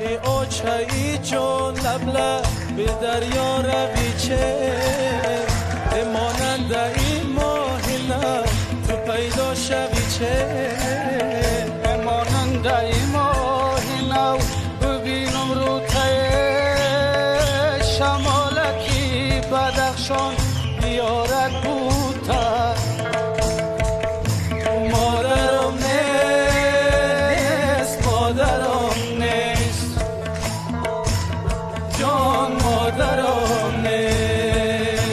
ای اوچایی جون لبله به دریا روی چه مانند این ماهینا تو پیدا شوی چه مانند این ماهینا ببینم رو ته شمالکی بدخشان بیارد بوتر مادرم نیست مادرم نیست جان مادرم نیست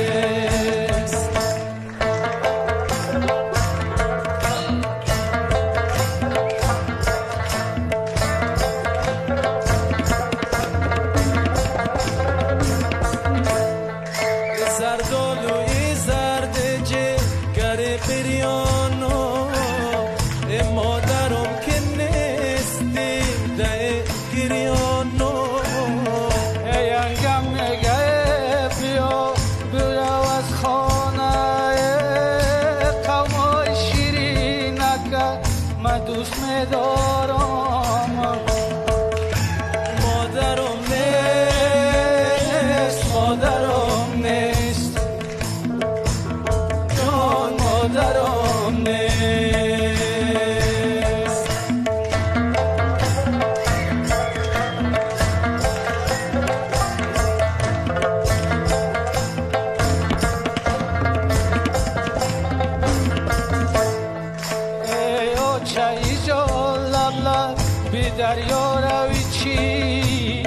زردالوی زرد جگر بریانو مادرم که نیستی ده گریانو ای انگم نگه بیا از خانه قومای شیرینک من دوست میدارم مادرم نیست مادرم نیست جان مادرم نیست ای اوچایی جان لب بی دریا روی چی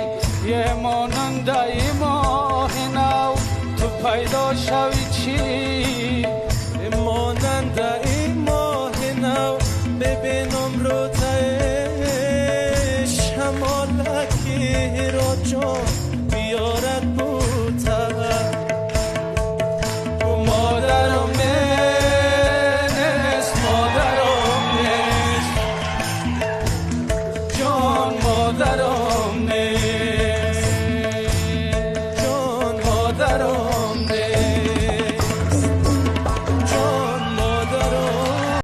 یه مانند ای ماه نو تو پیدا شوی چی مانند این ماه نو ببینم رو ته شمالکی رو جان بیارد بوتر مادرم نیست مادرم نیست جان مادرم